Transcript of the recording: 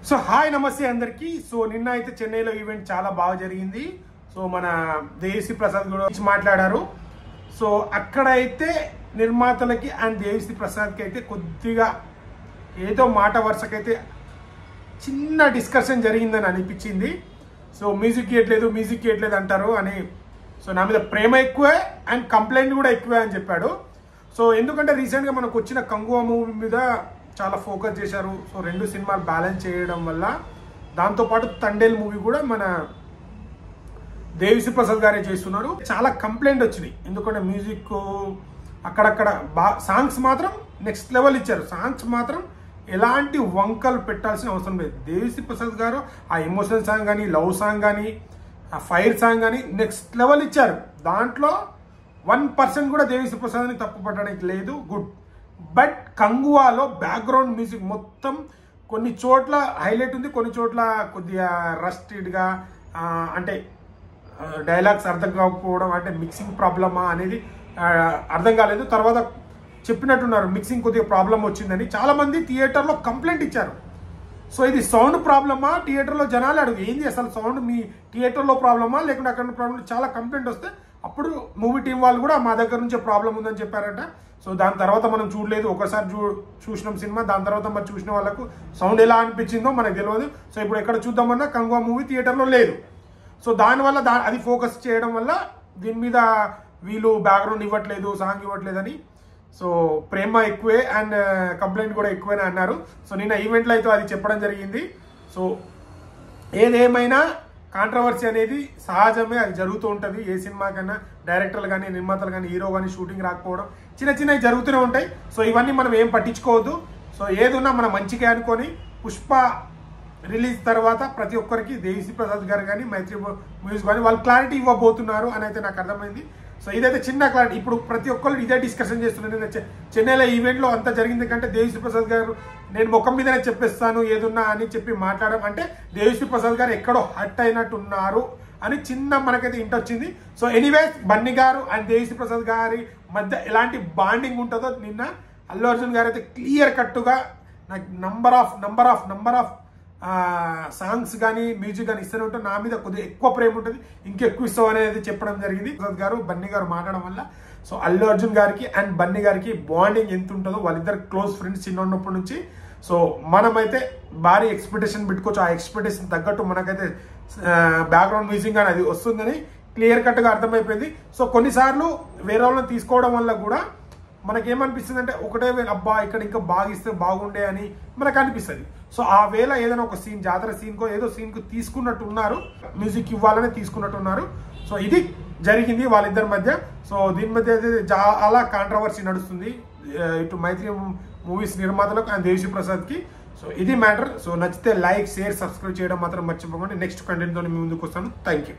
So hi నమస్తే అందరికి. So నిన్న అయితే చెన్నైలో ఈవెంట్ చాలా బాగా జరిగింది. సో మన దేవిశ్రీ ప్రసాద్ గురించి మాట్లాడారు. సో అక్కడైతే నిర్మాతలకి అండ్ దేవిశ్రీ ప్రసాద్కి అయితే కొద్దిగా ఏదో మాట వరుసకైతే చిన్న డిస్కషన్ జరిగిందని అనిపించింది. సో మ్యూజిక్ ఇవ్వట్లేదు అంటారు అని. సో నా మీద ప్రేమ ఎక్కువే అండ్ కంప్లైంట్ కూడా ఎక్కువే అని చెప్పాడు. సో ఎందుకంటే రీసెంట్గా మనకు వచ్చిన కంగువా మూవీ మీద చాలా ఫోకస్ చేశారు. సో రెండు సినిమాలు బ్యాలెన్స్ చేయడం వల్ల దాంతోపాటు తండేల్ మూవీ కూడా మన దేవిశ్రీ ప్రసాద్ గారే చేస్తున్నారు. చాలా కంప్లైంట్ వచ్చినాయి. ఎందుకంటే మ్యూజిక్ అక్కడక్కడ సాంగ్స్ మాత్రం నెక్స్ట్ లెవెల్ ఇచ్చారు. సాంగ్స్ మాత్రం ఎలాంటి వంకలు పెట్టాల్సిన అవసరం లేదు. దేవిశ్రీ ప్రసాద్ గారు ఆ ఎమోషనల్ సాంగ్ కానీ, లవ్ సాంగ్ కానీ, ఆ ఫైర్ సాంగ్ కానీ నెక్స్ట్ లెవెల్ ఇచ్చారు. దాంట్లో 1% కూడా దేవిశ్రీ ప్రసాద్ని తప్పు పట్టడానికి లేదు. గుడ్. బట్ కంగువాలో బ్యాక్గ్రౌండ్ మ్యూజిక్ మొత్తం కొన్ని చోట్ల హైలైట్ ఉంది, కొన్ని చోట్ల కొద్దిగా రస్టెడ్గా, అంటే డైలాగ్స్ అర్థం కాకపోవడం, అంటే మిక్సింగ్ ప్రాబ్లమా అనేది అర్థం కాలేదు. తర్వాత చెప్పినట్టున్నారు మిక్సింగ్ కొద్దిగా ప్రాబ్లం వచ్చిందని. చాలామంది థియేటర్లో కంప్లైంట్ ఇచ్చారు. సో ఇది సౌండ్ ప్రాబ్లమా, థియేటర్లో జనాలు అడుగు ఏంది అసలు సౌండ్ మీ థియేటర్లో ప్రాబ్లమా లేకుంటే అక్కడ ప్రాబ్లం, చాలా కంప్లైంట్ వస్తే అప్పుడు మూవీ టీం వాళ్ళు కూడా మా దగ్గర నుంచే ప్రాబ్లం ఉందని చెప్పారట. సో దాని తర్వాత మనం చూడలేదు, ఒకసారి చూసినాం సినిమా. దాని తర్వాత మరి చూసిన వాళ్ళకు సౌండ్ ఎలా అనిపించిందో మనకు తెలియదు. సో ఇప్పుడు ఎక్కడ చూద్దామన్నా కంగువా మూవీ థియేటర్లో లేదు. సో దానివల్ల అది ఫోకస్ చేయడం వల్ల దీని మీద వీళ్ళు బ్యాక్గ్రౌండ్ ఇవ్వట్లేదు, సాంగ్ ఇవ్వట్లేదని సో ప్రేమ ఎక్కువే అండ్ కంప్లైంట్ కూడా ఎక్కువనే అన్నారు. సో నిన్న ఈవెంట్లో అయితే అది చెప్పడం జరిగింది. సో ఏదేమైనా కాంట్రవర్సీ అనేది సహజమే, అది జరుగుతూ ఉంటుంది. ఏ సినిమా కన్నా డైరెక్టర్లు కానీ, నిర్మాతలు కానీ, హీరో కానీ షూటింగ్ రాకపోవడం చిన్నవి జరుగుతూనే ఉంటాయి. సో ఇవన్నీ మనం ఏం పట్టించుకోవద్దు. సో ఏదున్నా మనం మంచిగా అనుకొని పుష్ప రిలీజ్ తర్వాత ప్రతి ఒక్కరికి దేవిశ్రీ ప్రసాద్ గారు కానీ, మైత్రి మ్యూజిక్ కానీ వాళ్ళు క్లారిటీ ఇవ్వబోతున్నారు అని అయితే నాకు అర్థమైంది. సో ఇదైతే చిన్న క్లారిటీ. ఇప్పుడు ప్రతి ఒక్కరు ఇదే డిస్కషన్ చేస్తున్నారు. నేను చెన్నైలో ఈవెంట్లో అంతా జరిగింది కంటే దేవిశ్రీ ప్రసాద్ గారు నేను ముఖం మీదనే చెప్పేస్తాను ఏదున్నా అని చెప్పి మాట్లాడడం అంటే దేవిశ్రీ ప్రసాద్ గారు ఎక్కడో హర్ట్ అయినట్టున్నారు అని చిన్న మనకైతే ఇంట వచ్చింది. సో ఎనీవేస్ బన్నీ గారు అండ్ దేవిశ్రీ ప్రసాద్ గారి మధ్య ఎలాంటి బాండింగ్ ఉంటుందో నిన్న అల్లు అర్జున్ గారు అయితే క్లియర్ కట్టుగా నాకు నంబర్ ఆఫ్ సాంగ్స్ కానీ మ్యూజిక్ కానీ ఇస్తూనే ఉంటాం. నా మీద కొద్దిగా ఎక్కువ ప్రేమ ఉంటుంది, ఇంకెక్కువ ఇస్తాం అనేది చెప్పడం జరిగింది. ప్రసాద్ గారు బన్నీ గారు మాట్లాడడం వల్ల సో అల్లు అర్జున్ గారికి అండ్ బన్నీ గారికి బాండింగ్ ఎంత ఉంటుందో, వాళ్ళిద్దరు క్లోజ్ ఫ్రెండ్స్ చిన్న ఉన్నప్పటి నుంచి. సో మనమైతే భారీ ఎక్స్పెక్టేషన్ పెట్టుకోవచ్చు. ఆ ఎక్స్పెక్టేషన్ తగ్గట్టు మనకైతే బ్యాక్గ్రౌండ్ మ్యూజిక్ కానీ అది వస్తుందని క్లియర్ కట్గా అర్థమైపోయింది. సో కొన్నిసార్లు వేరే వాళ్ళని తీసుకోవడం వల్ల కూడా మనకేమనిపిస్తుంది అంటే ఒకటే అబ్బా ఇక్కడ ఇంకా బాగా ఇస్తే బాగుండే అని మనకు అనిపిస్తుంది. సో ఆ వేళ ఏదైనా ఒక సీన్, జాతర సీన్కో ఏదో సీన్కు తీసుకున్నట్టు ఉన్నారు, మ్యూజిక్ ఇవ్వాలని తీసుకున్నట్టు ఉన్నారు. సో ఇది జరిగింది వాళ్ళిద్దరి మధ్య. సో దీని మధ్య అయితే చాలా కాంట్రవర్సీ నడుస్తుంది ఇటు మైత్రి మూవీస్ నిర్మాతలకు అండ్ దేవిశ్రీ ప్రసాద్కి. సో ఇది మ్యాటర్. సో నచ్చితే లైక్, షేర్, సబ్స్క్రైబ్ చేయడం మాత్రం మర్చిపోకండి. నెక్స్ట్ కంటెంట్తో మీ ముందుకు వస్తాను. Thank you.